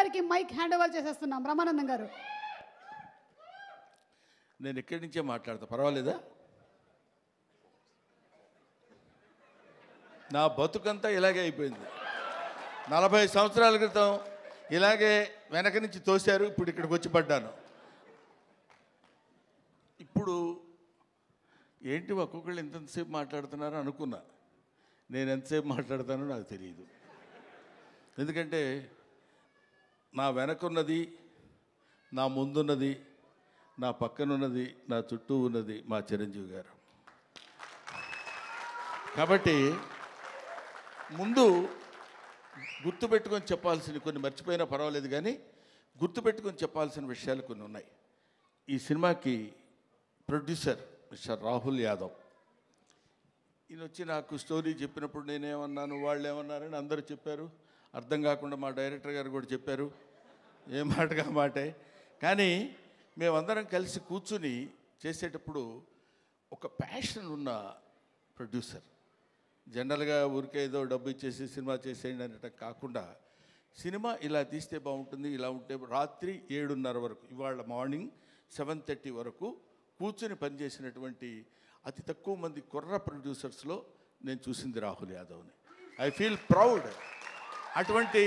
గారికి mic hand over చేసేస్తున్నాం. బ్రహ్మానందం గారు, నేను ఇక్కడి నుంచే మాట్లాడతా, పర్వాలేదా? నా బతుకంతా ఇలాగే అయిపోయింది. 40 సంవత్సరాల క్రితం ఇలాగే వెనక నుంచి తోశారు, ఇప్పుడు ఇక్కడికి వచ్చి పడ్డాను. ఇప్పుడు ఏంటి ఒక్కొక్కళ్ళు ఎంతసేపు మాట్లాడుతున్నారో అనుకున్నా. నేను ఎంతసేపు మాట్లాడతానో నాకు తెలియదు. ఎందుకంటే నా వెనకున్నది, నా ముందున్నది, నా పక్కనున్నది, నా చుట్టూ ఉన్నది మా చిరంజీవి గారు. కాబట్టి ముందు గుర్తుపెట్టుకొని చెప్పాల్సిన కొన్ని మర్చిపోయినా పర్వాలేదు, కానీ గుర్తుపెట్టుకొని చెప్పాల్సిన విషయాలు కొన్ని ఉన్నాయి. ఈ సినిమాకి ప్రొడ్యూసర్ మిస్టర్ రాహుల్ యాదవ్. ఈయన వచ్చి నాకు స్టోరీ చెప్పినప్పుడు నేనేమన్నాను, వాళ్ళు ఏమన్నారని అందరూ చెప్పారు. అర్థం కాకుండా మా డైరెక్టర్ గారు కూడా చెప్పారు, ఏ మాటగా మాటే. కానీ మేమందరం కలిసి కూర్చుని చేసేటప్పుడు ఒక ప్యాషన్ ఉన్న ప్రొడ్యూసర్. జనరల్గా ఊరికే ఏదో డబ్బు ఇచ్చేసి సినిమా చేసేయండి అనటం కాకుండా, సినిమా ఇలా తీస్తే బాగుంటుంది, ఇలా ఉంటే రాత్రి 7:30 వరకు, ఇవాళ మార్నింగ్ 7:30 వరకు కూర్చుని పనిచేసినటువంటి అతి తక్కువ మంది కుర్ర ప్రొడ్యూసర్స్లో నేను చూసింది రాహుల్ యాదవ్ని. I feel proud. అటువంటి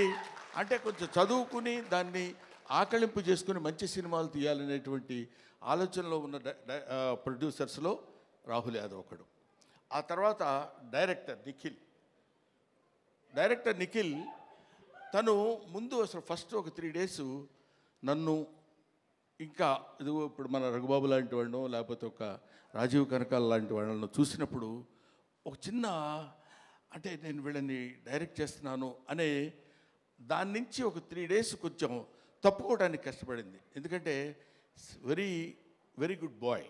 అంటే కొంచెం చదువుకుని దాన్ని ఆకళింపు చేసుకుని మంచి సినిమాలు తీయాలనేటువంటి ఆలోచనలో ఉన్న ప్రొడ్యూసర్స్లో రాహుల్ యాదవ్ ఒకడు. ఆ తర్వాత డైరెక్టర్ నిఖిల్ తను ముందు అసలు ఫస్ట్ ఒక 3 days నన్ను, ఇంకా ఇది ఇప్పుడు మన రఘుబాబు లాంటి వాళ్ళను లేకపోతే ఒక రాజీవ్ కనకాల లాంటి వాళ్ళను చూసినప్పుడు ఒక చిన్న అంటే నేను వీళ్ళని డైరెక్ట్ చేస్తున్నాను అనే దాని నుంచి ఒక 3 days కొంచెం తప్పుకోవడానికి కష్టపడింది. ఎందుకంటే వెరీ వెరీ గుడ్ బాయ్,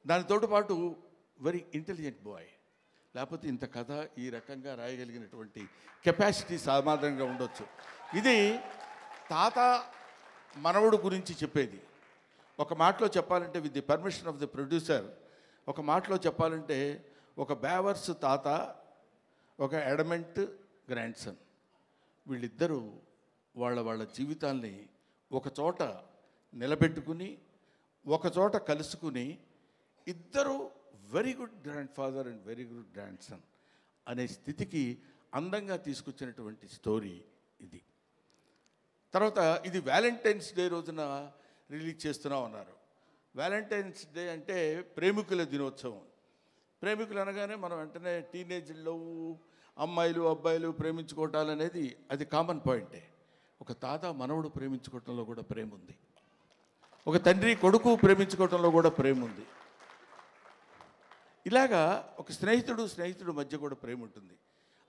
దానితో పాటు వెరీ ఇంటెలిజెంట్ బాయ్. లేకపోతే ఇంత కథ ఈ రకంగా రాయగలిగినటువంటి కెపాసిటీ సామాన్యంగా ఉండొచ్చు. ఇది తాత మనవడు గురించి చెప్పేది. ఒక మాటలో చెప్పాలంటే, with the permission of the producer, ఒక మాటలో చెప్పాలంటే ఒక బేవర్స్ తాత, ఒక అడమెంట్ గ్రాండ్ సన్, వీళ్ళిద్దరూ వాళ్ళ జీవితాల్ని ఒక చోట నిలబెట్టుకుని ఒక చోట కలుసుకుని ఇద్దరు very good grand father and very good grand son అనే స్థితికి అందంగా తీసుకొచ్చినటువంటి స్టోరీ ఇది. తర్వాత ఇది వ్యాలంటైన్స్ డే రోజున రిలీజ్ చేస్తున్నాం అన్నారు. వ్యాలంటైన్స్ డే అంటే ప్రేమికుల దినోత్సవం. ప్రేమికులు అనగానే మనం వెంటనే టీనేజ్లో అమ్మాయిలు అబ్బాయిలు ప్రేమించుకోవటాలు అనేది అది కామన్ పాయింటే. ఒక తాత మనవడు ప్రేమించుకోవటంలో కూడా ప్రేమ ఉంది, ఒక తండ్రి కొడుకు ప్రేమించుకోవటంలో కూడా ప్రేమ ఉంది. ఇలాగా ఒక స్నేహితుడు మధ్య కూడా ప్రేమ ఉంటుంది.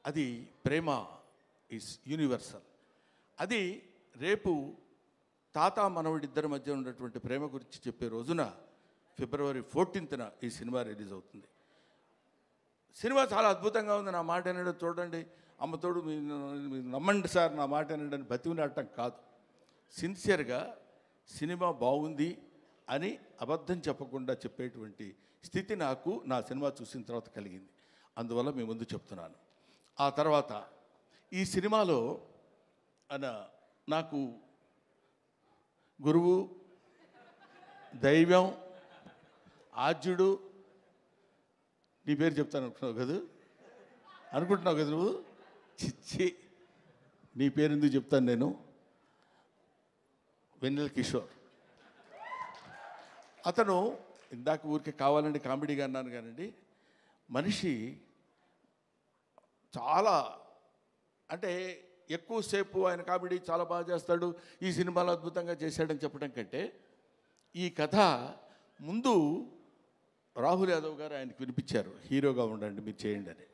అది ప్రేమ ఈజ్ యూనివర్సల్. అది రేపు తాత మనవడిద్దరి మధ్య ఉన్నటువంటి ప్రేమ గురించి చెప్పే రోజున February 14th ఈ సినిమా రిలీజ్ అవుతుంది. సినిమా చాలా అద్భుతంగా ఉంది. నా మాట వినడం చూడండి, అమ్మతోడు మీరు నమ్మండి సార్, నా మాట వినడం అని బతికినట్టం కాదు. సిన్సియర్గా సినిమా బాగుంది అని అబద్ధం చెప్పకుండా చెప్పేటువంటి స్థితి నాకు నా సినిమా చూసిన తర్వాత కలిగింది. అందువల్ల మీ ముందు చెప్తున్నాను. ఆ తర్వాత ఈ సినిమాలో నాకు గురువు, దైవం, ఆద్యుడు, నీ పేరు చెప్తాను అనుకుంటున్నావు కదా నువ్వు? చిచ్చి, నీ పేరు ఎందుకు చెప్తాను నేను? వెన్నెల కిషోర్. అతను ఇందాక ఊరికే కావాలండి కామెడీగా అన్నాను కానండి, మనిషి చాలా అంటే ఎక్కువసేపు ఆయన కామెడీ చాలా బాగా చేస్తాడు, ఈ సినిమాలో అద్భుతంగా చేశాడని చెప్పడం కంటే, ఈ కథ ముందు రాహుల్ యాదవ్ గారు ఆయనకు వినిపించారు, హీరోగా ఉండండి మీరు చేయండి అని.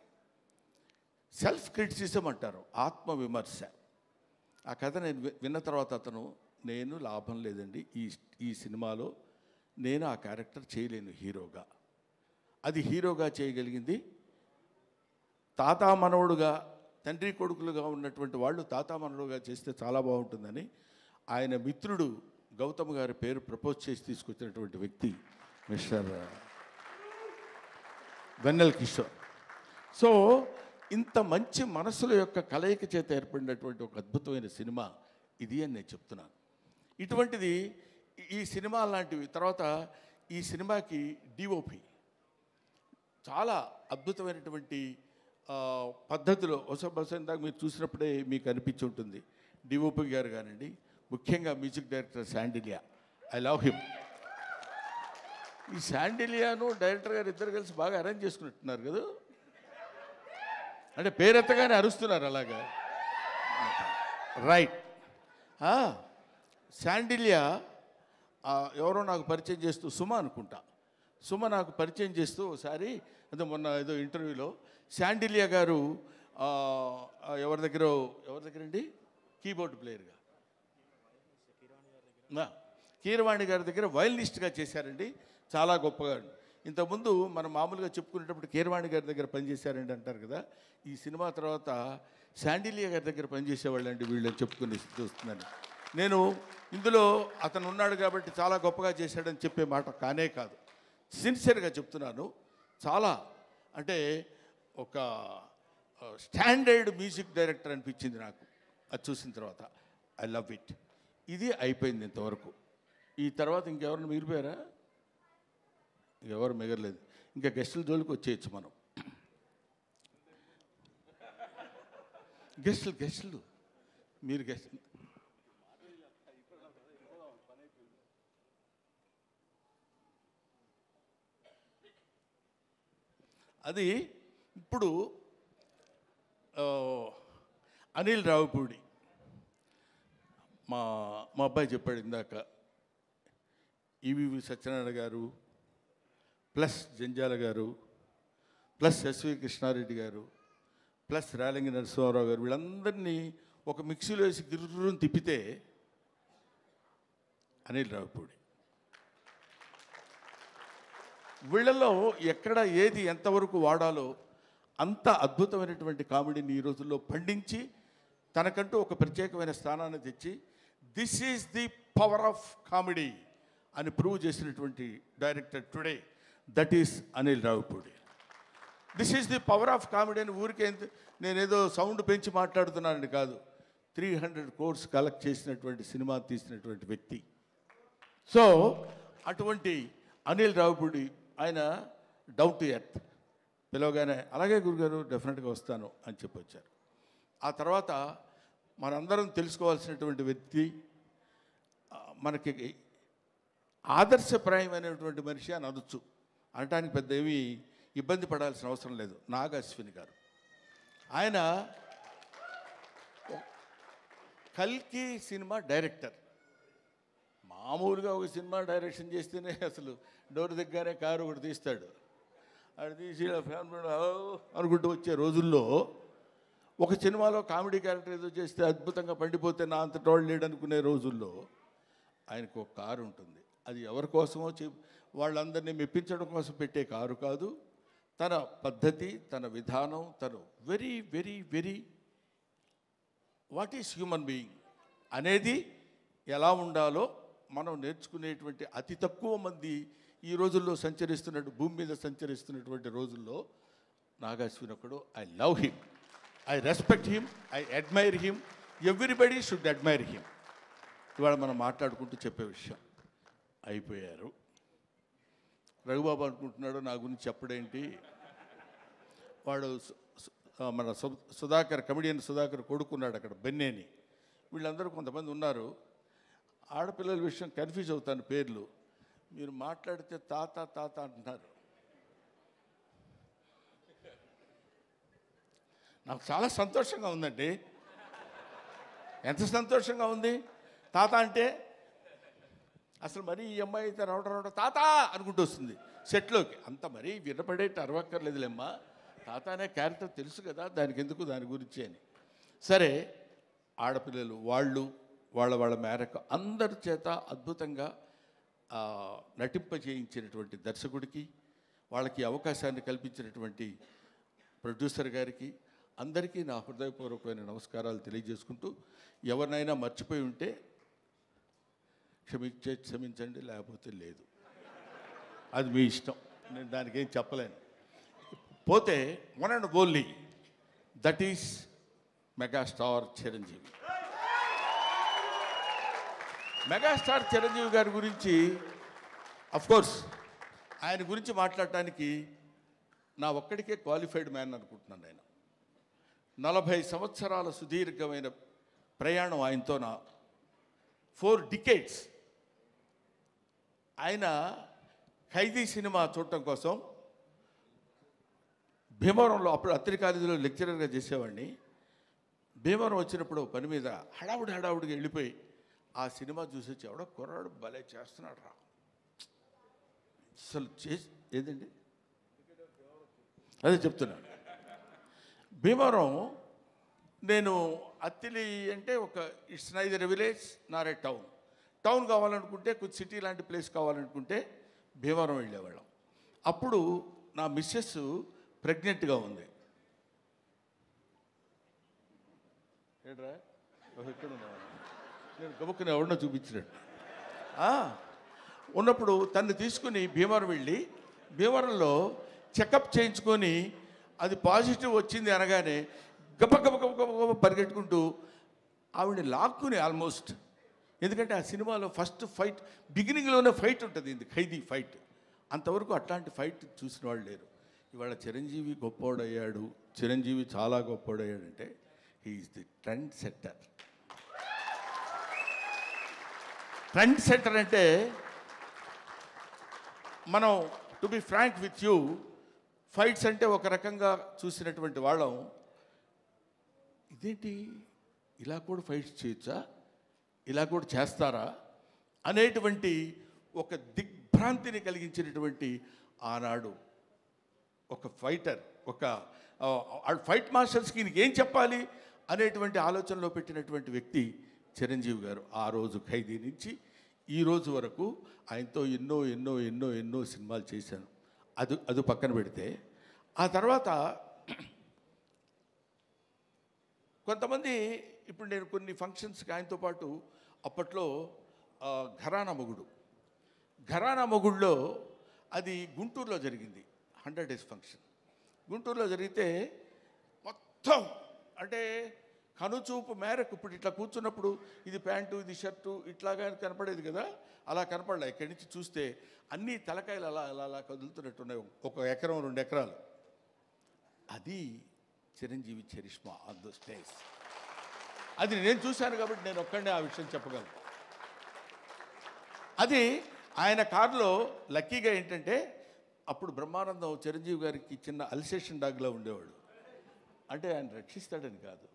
సెల్ఫ్ క్రిటిసిజం అంటారు, ఆత్మవిమర్శ. ఆ కథ నేను విన్న తర్వాత అతను, నేను లాభం లేదండి ఈ సినిమాలో నేను ఆ క్యారెక్టర్ చేయలేను హీరోగా. అది హీరోగా చేయగలిగింది తాత మనవడుగా, తండ్రి కొడుకులుగా ఉన్నటువంటి వాళ్ళు తాత మనవడుగా చేస్తే చాలా బాగుంటుందని ఆయన మిత్రుడు గౌతమ్ గారి పేరు ప్రపోజ్ చేసి తీసుకొచ్చినటువంటి వ్యక్తి మిస్టర్ వెన్నెల కిషోర్. సో ఇంత మంచి మనసుల యొక్క కలయిక చేత ఏర్పడినటువంటి ఒక అద్భుతమైన సినిమా ఇది అని నేను చెప్తున్నాను. ఇటువంటిది ఈ సినిమా లాంటివి. తర్వాత ఈ సినిమాకి డిఓపి చాలా అద్భుతమైనటువంటి పద్ధతిలో బహుశా ఇందాక మీరు చూసినప్పుడే మీకు అనిపించి ఉంటుంది. డిఓపి గారు కానివ్వండి, ముఖ్యంగా music director Sandilya, I love him. ఈ శాండిలియాను డైరెక్టర్ గారు ఇద్దరు కలిసి బాగా అరేంజ్ చేసుకున్నట్టున్నారు కదా, అంటే పేరెత్తగానే అరుస్తున్నారు అలాగా. రైట్. శాండిలియా ఎవరో నాకు పరిచయం చేస్తూ, సుమ అనుకుంటా, సుమ నాకు పరిచయం చేస్తూ ఒకసారి అదే మొన్న ఏదో ఇంటర్వ్యూలో శాండిలియా గారు ఎవరి దగ్గరండి కీబోర్డ్ ప్లేయర్గా కీరవాణి గారి దగ్గర వయలినిస్ట్గా చేశారండి, చాలా గొప్పగా. ఇంతకుముందు మనం మామూలుగా చెప్పుకునేటప్పుడు కీరవాణి గారి దగ్గర పనిచేశారండి అంటారు కదా, ఈ సినిమా తర్వాత శాండిలియా గారి దగ్గర పనిచేసేవాళ్ళండి వీళ్ళని చెప్పుకుని చూస్తున్నాను నేను. ఇందులో అతను ఉన్నాడు కాబట్టి చాలా గొప్పగా చేశాడని చెప్పే మాట కానే కాదు, సిన్సియర్గా చెప్తున్నాను. చాలా అంటే ఒక స్టాండర్డ్ మ్యూజిక్ డైరెక్టర్ అనిపించింది నాకు అది చూసిన తర్వాత. I love it. ఇది అయిపోయింది ఇంతవరకు. ఈ తర్వాత ఇంకెవరిని మిగిలిపోయారా? ఇంకెవరు మిగలలేదు. ఇంకా గెస్టుల జోలికి వచ్చేయచ్చు మనం. గెస్టులు మీరు గెస్ట్ అది ఇప్పుడు అనిల్ రావిపూడి మా అబ్బాయి చెప్పాడు ఇందాక, ఈవీవి సత్యనారాయణ గారు ప్లస్ జంజాల గారు ప్లస్ ఎస్వి కృష్ణారెడ్డి గారు ప్లస్ రేలంగి నరసింహారావు గారు వీళ్ళందరినీ ఒక మిక్సీలో వేసి గిర్రుని తిప్పితే అనిల్ రావిపూడి. వీళ్ళలో ఎక్కడ ఏది ఎంతవరకు వాడాలో అంత అద్భుతమైనటువంటి కామెడీని ఈ రోజుల్లో పండించి తనకంటూ ఒక ప్రత్యేకమైన స్థానాన్ని తెచ్చి this is the power of comedy అని ప్రూవ్ చేసినటువంటి director today, that is Anil Ravipudi. This is the power of comedy అని ఊరికే నేనేదో సౌండ్ పెంచి మాట్లాడుతున్నానని కాదు, 300 crores కలెక్ట్ చేసినటువంటి సినిమా తీసినటువంటి వ్యక్తి. సో అటువంటి అనిల్ రావిపూడి ఆయన డౌన్ టు ఎర్త్, పిలవగానే అలాగే గురుగారు డెఫినెట్గా వస్తాను అని చెప్పొచ్చారు. ఆ తర్వాత మనందరం తెలుసుకోవాల్సినటువంటి వ్యక్తి, మనకి ఆదర్శప్రాయమైనటువంటి మనిషి అని అనొచ్చు, అనటానికి పెద్ద ఏమీ ఇబ్బంది పడాల్సిన అవసరం లేదు. నాగ అశ్విని గారు, ఆయన కల్కి సినిమా డైరెక్టర్. మామూలుగా ఒక సినిమా డైరెక్షన్ చేస్తేనే అసలు డోర్ దగ్గరే కారు ఒకటి తీస్తాడు, అది తీసి ఫ్యామిలీ అనుకుంటూ వచ్చే రోజుల్లో ఒక సినిమాలో కామెడీ క్యారెక్టర్ ఏదో చేస్తే అద్భుతంగా పండిపోతే నా అంత టోళ్ళు లేడనుకునే రోజుల్లో ఆయనకు ఒక కారు ఉంటుంది. అది ఎవరి కోసమో వాళ్ళందరినీ మెప్పించడం కోసం పెట్టే కారు కాదు, తన పద్ధతి, తన విధానం, తను very very very what is human being అనేది ఎలా ఉండాలో మనం నేర్చుకునేటువంటి అతి తక్కువ మంది ఈ రోజుల్లో భూమి మీద సంచరిస్తున్నటువంటి రోజుల్లో నాగాశ్విన్ ఒకడు. I love him, I respect him, I admire him, everybody should admire him. ఇవాళ మనం మాట్లాడుకుంటూ చెప్పే విషయం అయిపోయారు. రఘుబాబు అనుకుంటున్నాడు నా గురించి చెప్పడేంటి, వాడు మన సుధాకర్, కమెడియన్ సుధాకర్ కొడుకున్నాడు అక్కడ బెన్నేని. వీళ్ళందరూ కొంతమంది ఉన్నారు, ఆడపిల్లల విషయం కన్ఫ్యూజ్ అవుతాను పేర్లు. మీరు మాట్లాడితే తాత తాత అంటున్నారు. నాకు చాలా సంతోషంగా ఉందండి. ఎంత సంతోషంగా ఉంది తాత అంటే. అసలు మరీ ఈ అమ్మాయి అయితే రావడం తాత అనుకుంటూ వస్తుంది సెట్లోకి. అంత మరీ వినపడేట్టు అరవక్కర్లేదులేమ్మా, తాత అనే క్యారెక్టర్ తెలుసు కదా, దానికి ఎందుకు దాని గురించి అని. సరే, ఆడపిల్లలు వాళ్ళ మేరకు అందరి చేత అద్భుతంగా నటింపజేయించినటువంటి దర్శకుడికి, వాళ్ళకి అవకాశాన్ని కల్పించినటువంటి ప్రొడ్యూసర్ గారికి, అందరికీ నా హృదయపూర్వకమైన నమస్కారాలు తెలియజేసుకుంటూ, ఎవరినైనా మర్చిపోయి ఉంటే క్షమించండి, లేకపోతే లేదు, అది మీ ఇష్టం, నేను దానికి ఏం చెప్పలేను. పోతే one and only that is megastar Chiranjeevi. Megastar Chiranjeevi గారి గురించి కోర్స్ ఆయన గురించి మాట్లాడటానికి నా ఒక్కడికే క్వాలిఫైడ్ మ్యాన్ అనుకుంటున్నాను. ఆయన 40 సంవత్సరాల సుదీర్ఘమైన ప్రయాణం ఆయనతో నా 4 decades. ఆయన ఖైదీ సినిమా చూడటం కోసం భీమవరంలో, అప్పుడు అత్తిరి కాలేజీలో లెక్చరర్గా చేసేవాడిని. భీమవరం వచ్చినప్పుడు పని మీద హడావుడిగా వెళ్ళిపోయి ఆ సినిమా చూసి వచ్చి ఎవడో కుర్రాడు భలే చేస్తున్నాడు రా అసలు ఏదండి అదే చెప్తున్నాను. భీమవరం నేను అత్తిలి అంటే ఒక it's neither a village Nar A town కావాలనుకుంటే కొంచెం సిటీ లాంటి ప్లేస్ కావాలనుకుంటే భీమవరం వెళ్ళేవాళ్ళం. అప్పుడు నా మిస్సెస్ ప్రెగ్నెంట్గా ఉంది. ఏడ్రా ఎక్కడ ఉన్నా నేను గబుక్కుని ఎవరినో చూపించినట్టు ఉన్నప్పుడు తను తీసుకుని భీమవరం వెళ్ళి భీమవరంలో చెకప్ చేయించుకొని అది పాజిటివ్ వచ్చింది అనగానే గబ పరిగెట్టుకుంటూ ఆవిడని లాక్కుని ఆల్మోస్ట్, ఎందుకంటే ఆ సినిమాలో ఫస్ట్ ఫైట్ బిగినింగ్లోనే ఫైట్ ఉంటుంది, ఇది ఖైదీ ఫైట్. అంతవరకు అట్లాంటి ఫైట్ చూసిన వాళ్ళు లేరు. ఇవాళ చిరంజీవి గొప్పోడయ్యాడు, చిరంజీవి చాలా గొప్పోడయ్యాడంటే he's the trendsetter. Trendsetter అంటే మనం to be frank with you, fights అంటే ఒక రకంగా చూసినటువంటి వాళ్ళం, ఇదేంటి ఇలా కూడా ఫైట్స్ చేయొచ్చా, ఇలా కూడా చేస్తారా అనేటువంటి ఒక దిగ్భ్రాంతిని కలిగించినటువంటి ఆనాడు ఒక ఫైటర్, ఒక ఫైట్ మాస్టర్స్కి ఈయనకి ఏం చెప్పాలి అనేటువంటి ఆలోచనలో పెట్టినటువంటి వ్యక్తి చిరంజీవి గారు. ఆ రోజు ఖైదీ నుంచి ఈ రోజు వరకు ఆయనతో ఎన్నో ఎన్నో ఎన్నో ఎన్నో సినిమాలు చేశాను. అది పక్కన పెడితే ఆ తర్వాత కొంతమంది, ఇప్పుడు నేను కొన్ని ఫంక్షన్స్కి ఆయనతో పాటు అప్పట్లో ఘరానా మొగుడులో అది గుంటూరులో జరిగింది, 100 days ఫంక్షన్ గుంటూరులో జరిగితే మొత్తం అంటే కనుచూపు మేరకు, ఇప్పుడు ఇట్లా కూర్చున్నప్పుడు ఇది ప్యాంటు ఇది షర్టు ఇట్లాగా కనపడేది కదా, అలా కనపడలే. ఇక్కడి నుంచి చూస్తే అన్ని తలకాయలు అలా అలా అలా కదులుతున్నట్టున్నాయి, 1 ఎకరం 2 ఎకరాలు. అది Chiranjeevi charisma on the stage. అది నేను చూశాను కాబట్టి నేను ఒక్కడే ఆ విషయం చెప్పగలను. అది ఆయన కారులో లక్కీగా ఏంటంటే అప్పుడు బ్రహ్మానందం చిరంజీవి గారికి చిన్న అల్సేషన్ డాగ్లో ఉండేవాడు. అంటే ఆయన రక్షిస్తాడని కాదు,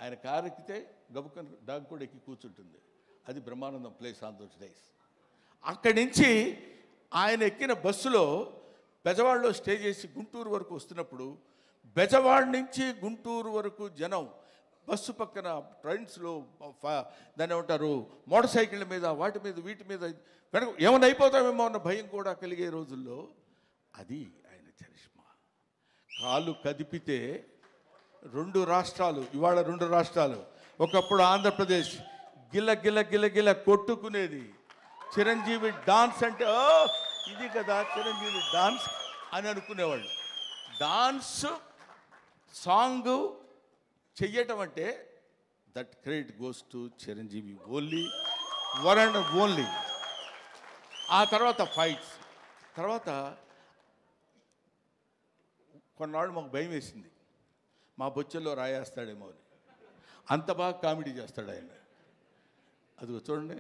ఆయన కారు ఎక్కితే గబుక్కని డాగ్ కూడా ఎక్కి కూర్చుంటుంది. అది Brahmanandam place on those days. అక్కడి నుంచి ఆయన ఎక్కిన బస్సులో బెజవాడలో స్టే చేసి గుంటూరు వరకు వస్తున్నప్పుడు బెజవాడ నుంచి గుంటూరు వరకు జనం బస్సు పక్కన ట్రైన్స్లో దాన్ని ఏమంటారు మోటార్ సైకిళ్ళ మీద వాటి మీద వీటి మీద వెనక ఏమైనా అయిపోతామేమో అన్న భయం కూడా కలిగే రోజుల్లో అది ఆయన చరిష్మా. కాలు కదిపితే 2 రాష్ట్రాలు, ఇవాళ 2 రాష్ట్రాలు, ఒకప్పుడు ఆంధ్రప్రదేశ్ గిల్ల గిల్ల గిల్ల గిల్ల కొట్టుకునేది. చిరంజీవి డాన్స్ అంటే ఇది కదా చిరంజీవి డాన్స్ అని అనుకునేవాళ్ళు. డాన్స్ సాంగ్ చెయ్యటం అంటే that credit goes to Chiranjeevi only, one and only. ఆ తర్వాత ఫైట్స్, తర్వాత కొన్నాళ్ళు మాకు భయం వేసింది, మా బొచ్చల్లో రాయేస్తాడేమో అని. అంత బాగా కామెడీ చేస్తాడు ఆయన. అది చూడండి,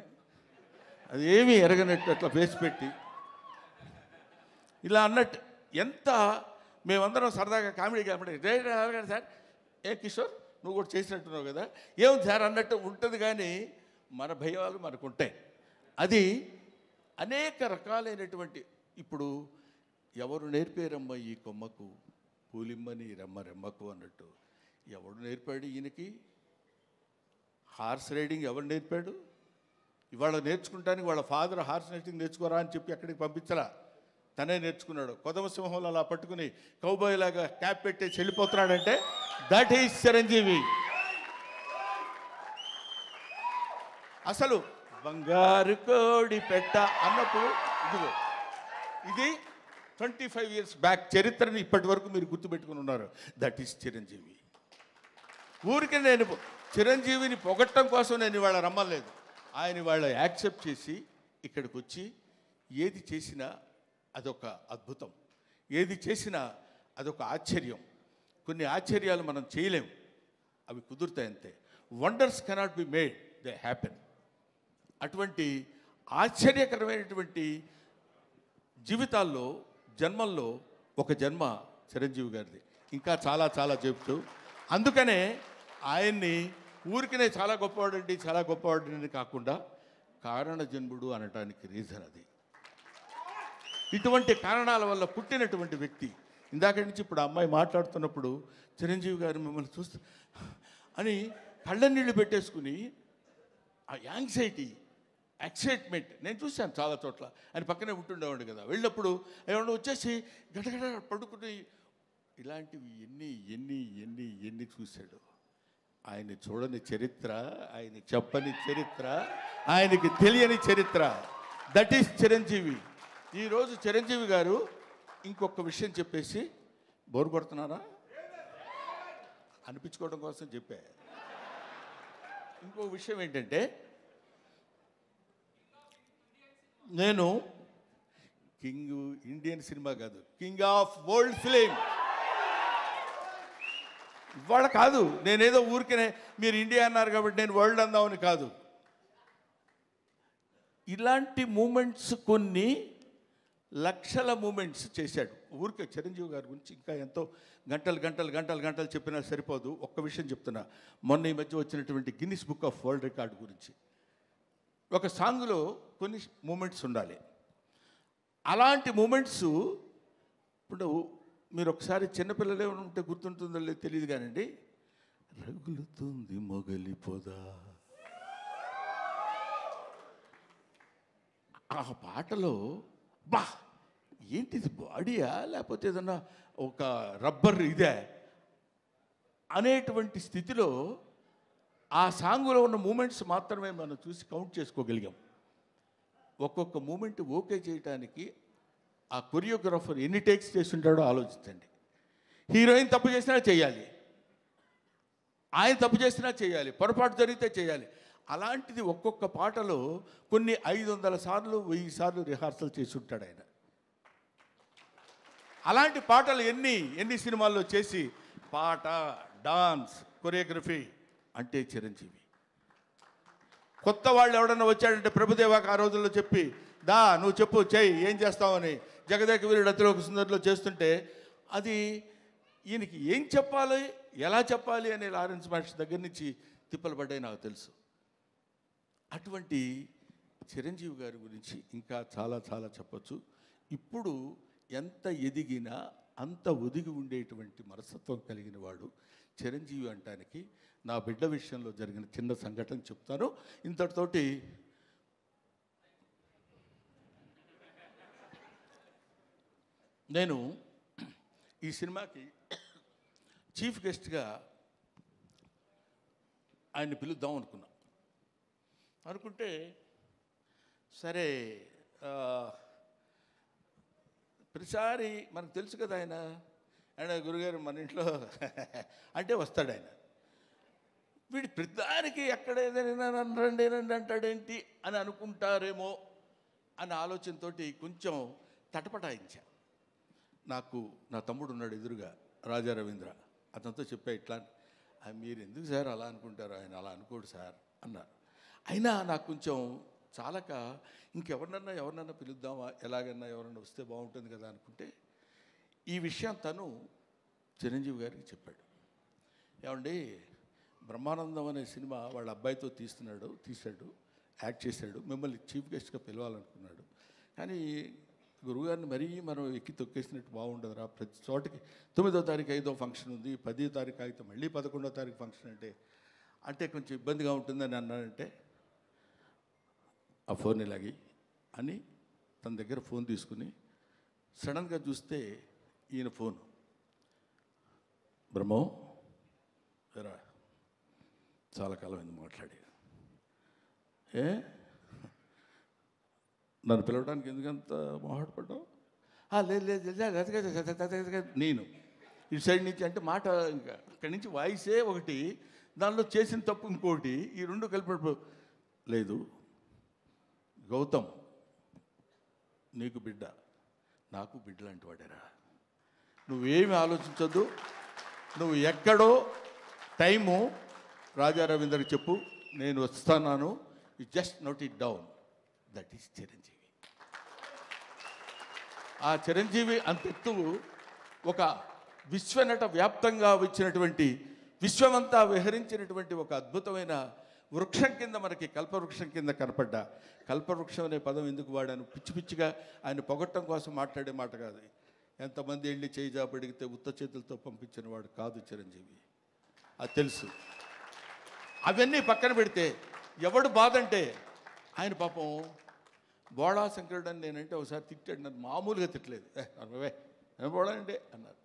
అది ఏమీ ఎరగనట్టు అట్లా ఫేస్ పెట్టి ఇలా అన్నట్టు, ఎంత మేమందరం సరదాగా కామెడీ సార్ ఏ కిషోర్ నువ్వు కూడా చేసినట్టున్నావు కదా, ఏముంది సార్ అన్నట్టు ఉంటుంది. కానీ మన భయాలు మనకు ఉంటాయి. అది అనేక రకాలైనటువంటి, ఇప్పుడు ఎవరు నేర్పారమ్మ ఈ కొమ్మకు పూలిమ్మని రెమ్మకు అన్నట్టు, ఎవడు నేర్పాడు ఈయనకి హార్స్ రైడింగ్? ఎవరు నేర్పాడు? ఇవాళ నేర్చుకుంటానికి వాళ్ళ ఫాదర్ హార్స్ రైడింగ్ నేర్చుకోరా అని చెప్పి అక్కడికి పంపించరా, తనే నేర్చుకున్నాడు. కొదమ సింహంలో అలా పట్టుకుని కౌబాయ్ లాగా క్యాప్ పెట్టేసి వెళ్ళిపోతున్నాడంటే దట్ ఈజ్ చిరంజీవి. అసలు బంగారు కోడి పెట్ట అన్నప్పుడు ఇదిగో ఇది 25 years బ్యాక్ చరిత్రని ఇప్పటి వరకు మీరు గుర్తుపెట్టుకుని ఉన్నారు. That is Chiranjeevi. ఊరికి నేను చిరంజీవిని పొగట్టడం కోసం నేను ఇవాళ రమ్మలేదు. ఆయన వాళ్ళు యాక్సెప్ట్ చేసి ఇక్కడికి వచ్చి ఏది చేసినా అదొక అద్భుతం, ఏది చేసినా అదొక ఆశ్చర్యం. కొన్ని ఆశ్చర్యాలు మనం చేయలేము, అవి కుదురుతాయి అంతే. Wonders cannot be made, they happen. అటువంటి ఆశ్చర్యకరమైనటువంటి జీవితాల్లో జన్మల్లో ఒక జన్మ చిరంజీవి గారిది. ఇంకా చాలా చాలా చెప్తూ, అందుకనే ఆయన్ని ఊరికనే చాలా గొప్పవాడండి చాలా గొప్పవాడని కాకుండా కారణ జన్ముడు అనటానికి రీజన్ అది. ఇటువంటి కారణాల వల్ల పుట్టినటువంటి వ్యక్తి. ఇందాక నుంచి ఇప్పుడు అమ్మాయి మాట్లాడుతున్నప్పుడు చిరంజీవి గారు మిమ్మల్ని చూస్తే అని కళ్ళ నీళ్ళు పెట్టేసుకుని ఆ యాంగ్జైటీ, ఎక్సైట్మెంట్ నేను చూశాను చాలా చోట్ల. ఆయన పక్కనే ఉంటుండేవాడు కదా, వెళ్ళినప్పుడు ఏమన్నా వచ్చేసి గడగడ పడుకుని ఇలాంటివి ఎన్ని ఎన్ని ఎన్ని ఎన్ని చూశాడు. ఆయన చూడని చరిత్ర, ఆయన చెప్పని చరిత్ర, ఆయనకి తెలియని చరిత్ర. That is Chiranjeevi. ఈరోజు చిరంజీవి గారు ఇంకొక విషయం చెప్పేసి బోరు కొడుతున్నారా అనిపించుకోవడం కోసం చెప్పా. ఇంకో విషయం ఏంటంటే, నేను కింగ్ ఇండియన్ సినిమా కాదు, కింగ్ ఆఫ్ వరల్డ్ ఫిలిం. ఇవాళ కాదు, నేనేదో ఊరికనే మీరు ఇండియా అన్నారు కాబట్టి నేను వరల్డ్ అందామని కాదు. ఇలాంటి మూమెంట్స్ కొన్ని లక్షల మూమెంట్స్ చేశాడు. ఊరికే చిరంజీవి గారి గురించి ఇంకా ఎంతో గంటలు గంటలు గంటలు గంటలు చెప్పినా సరిపోదు. ఒక్క విషయం చెప్తున్నా, మొన్న ఈ మధ్య వచ్చినటువంటి Guinness book of world record గురించి. ఒక సాంగ్లో కొన్ని మూమెంట్స్ ఉండాలి. అలాంటి మూమెంట్స్ ఇప్పుడు మీరు ఒకసారి చిన్నపిల్లలే ఉంటే గుర్తుంటుందో లేదో తెలియదు కానండి, రగులుతుంది మొగలి పొద, ఆ పాటలో బా ఏంటిది బాడీయా లేకపోతే ఏదన్నా ఒక రబ్బర్ ఇదే అనేటువంటి స్థితిలో ఆ సాంగులో ఉన్న మూమెంట్స్ మాత్రమే మనం చూసి కౌంట్ చేసుకోగలిగాం. ఒక్కొక్క మూమెంట్ ఓకే చేయడానికి ఆ కొరియోగ్రాఫర్ ఎన్ని టేక్స్ చేస్తుంటాడో ఆలోచించండి. హీరోయిన్ తప్పు చేసినా చేయాలి, ఆయన తప్పు చేసినా చేయాలి, పొరపాటు జరిగితే చేయాలి. అలాంటిది ఒక్కొక్క పాటలో కొన్ని 500 సార్లు 1000 సార్లు రిహార్సల్ చేసి ఉంటాడు ఆయన. అలాంటి పాటలు ఎన్ని సినిమాల్లో చేసి పాట, డాన్స్, కొరియోగ్రఫీ అంటే చిరంజీవి. కొత్త వాళ్ళు ఎవడన్నా వచ్చాడంటే ప్రభుదేవాకి ఆ రోజుల్లో చెప్పి దా నువ్వు చెప్పు చెయ్యి ఏం చేస్తావని జగదేక వీరుడు అతిలోక సుందరిలో చేస్తుంటే అది ఈయనకి ఏం చెప్పాలి ఎలా చెప్పాలి అనే లారెన్స్ మాస్టర్ దగ్గర నుంచి తిప్పలు పడ్డాయి నాకు తెలుసు. అటువంటి చిరంజీవి గారి గురించి ఇంకా చాలా చాలా చెప్పచ్చు. ఇప్పుడు ఎంత ఎదిగినా అంత ఒదిగి ఉండేటువంటి మనస్తత్వం కలిగిన వాడు చిరంజీవి అంటానికి నా బిడ్డ విషయంలో జరిగిన చిన్న సంఘటన చెప్తాను. ఇంతటితోటి నేను ఈ సినిమాకి చీఫ్ గెస్ట్గా ఆయన్ని పిలుద్దాం అనుకుంటే సరే ప్రతిసారి మనకు తెలుసు కదా ఆయన గురుగారు మన ఇంట్లో అంటే వస్తాడు ఆయన. వీడి ప్రతిదానికి ఎక్కడ ఏదైనా రండి అంటాడేంటి అని అనుకుంటారేమో అనే ఆలోచనతో కొంచెం తటపటాయించా. నాకు నా తమ్ముడు ఉన్నాడు ఎదురుగా, రాజా రవీంద్ర. అతనితో చెప్పా ఇట్లా, మీరు ఎందుకు సార్ అలా అనుకుంటారు, ఆయన అలా అనుకోడు సార్ అన్నారు. అయినా నాకు కొంచెం చాలక ఎవరినన్నా పిలుద్దామా, ఎలాగన్నా ఎవరన్నా వస్తే బాగుంటుంది కదా అనుకుంటే ఈ విషయం తను చిరంజీవి గారికి చెప్పాడు. ఏమండి బ్రహ్మానందం అనే సినిమా వాళ్ళ అబ్బాయితో తీశాడు, యాక్ట్ చేశాడు, మిమ్మల్ని చీఫ్ గెస్ట్గా పిలవాలనుకున్నాడు. కానీ గురువుగారిని మరీ మనం ఎక్కి తొక్కేసినట్టు బాగుండదురా, ప్రతి చోటకి 9వ తారీఖు 5వ ఫంక్షన్ ఉంది, 10వ తారీఖు అయితే మళ్ళీ 11వ తారీఖు ఫంక్షన్ అంటే కొంచెం ఇబ్బందిగా ఉంటుందని అన్నాడంటే ఆ ఫోన్ ఇలాగి అని తన దగ్గర ఫోన్ తీసుకుని సడన్గా చూస్తే ఈయన ఫోన్, బ్రహ్మం రా చాలా కాలం అయింది మాట్లాడి, నన్ను పిలవడానికి ఎందుకంత మొహాటపడ్డావు? లేదు నేను ఇటు సైడ్ నుంచి అంటే మాట ఇంకా అక్కడి నుంచి వాయిసే ఒకటి, దానిలో చేసిన తప్పు ఇంకోటి, ఈ రెండు కలిపి లేదు గౌతమ్ నీకు బిడ్డ, నాకు బిడ్డ లాంటి వాడేరా. నువ్వేమి ఆలోచించొద్దు. నువ్వు ఎక్కడో టైము రాజా రవీంద్రకి చెప్పు, నేను వస్తున్నాను. You just note it down. That is Chiranjeevi. ఆ చిరంజీవి అంతెత్తు ఒక విశ్వనట వ్యాప్తంగా వచ్చినటువంటి, విశ్వమంతా విహరించినటువంటి ఒక అద్భుతమైన వృక్షం కింద, మనకి కల్పవృక్షం కింద కనపడ్డ. కల్పవృక్షం అనే పదం ఎందుకు వాడాను? పిచ్చి పిచ్చిగా ఆయన పొగట్టం కోసం మాట్లాడే మాట కాదు. ఎంతమంది వెళ్ళి చేయి జాబడిగితే ఉత్త చేతులతో పంపించిన వాడు కాదు చిరంజీవి, అది తెలుసు. అవన్నీ పక్కన పెడితే ఎవడు బాధ అంటే, ఆయన పాపం బోళా శంకరుడు అని నేనంటే ఒకసారి తిట్టాడు నన్ను. మామూలుగా తిట్టలేదు, అరవై ఏం బోళా అంటే అన్నారు.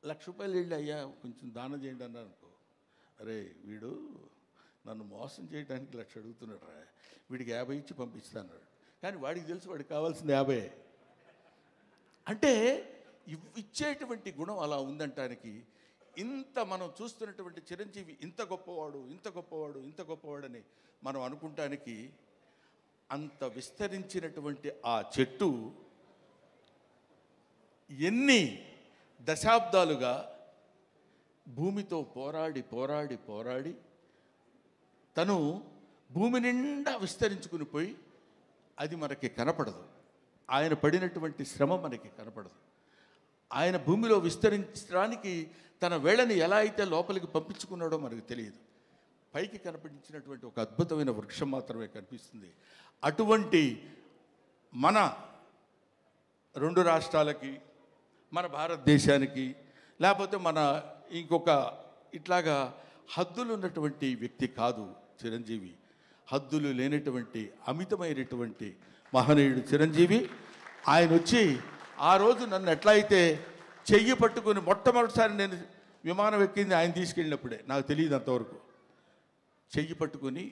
₹1,00,000 వెళ్ళి అయ్యా కొంచెం దానం చేయండి అన్నారు అనుకో. అరే వీడు నన్ను మోసం చేయడానికి 1,00,000 అడుగుతున్నాడు రా, వీడికి 50 ఇచ్చి పంపిస్తాడు. కానీ వాడికి తెలుసు వాడికి కావాల్సింది 50. అంటే ఇచ్చేటువంటి గుణం అలా ఉందంటానికి, ఇంత మనం చూస్తున్నటువంటి చిరంజీవి ఇంత గొప్పవాడు, ఇంత గొప్పవాడు, ఇంత గొప్పవాడని మనం అనుకుంటానికి, అంత విస్తరించినటువంటి ఆ చెట్టు ఎన్ని దశాబ్దాలుగా భూమితో పోరాడి పోరాడి పోరాడి తను భూమి నిండా విస్తరించుకుని పోయి, అది మనకి కనపడదు. ఆయన పడినటువంటి శ్రమ మనకి కనపడదు. ఆయన భూమిలో విస్తరించడానికి తన వేళని ఎలా అయితే లోపలికి పంపించుకున్నాడో మనకు తెలియదు. పైకి కనిపించినటువంటి ఒక అద్భుతమైన వృక్షం మాత్రమే కనిపిస్తుంది. అటువంటి మన 2 రాష్ట్రాలకి, మన భారతదేశానికి, లేకపోతే మన ఇంకొక ఇట్లాగా హద్దులు ఉన్నటువంటి వ్యక్తి కాదు చిరంజీవి. హద్దులు లేనటువంటి అమితమైనటువంటి మహనీయుడు చిరంజీవి. ఆయన వచ్చి ఆ రోజు నన్ను ఎట్లా అయితే చెయ్యి పట్టుకుని, మొట్టమొదటిసారి నేను విమానం ఎక్కింది ఆయన తీసుకెళ్ళినప్పుడే, నాకు తెలియదు అంతవరకు. చెయ్యి పట్టుకుని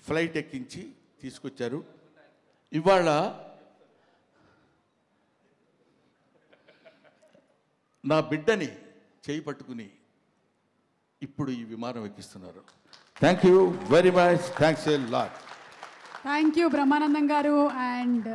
ఫ్లైట్ ఎక్కించి తీసుకొచ్చారు. ఇవాళ నా బిడ్డని చెయ్యి పట్టుకుని ఇప్పుడు ఈ విమానం ఎక్కిస్తున్నారు. Thank you very much. Thanks a lot. Thank you Brahmanandam గారు. అండ్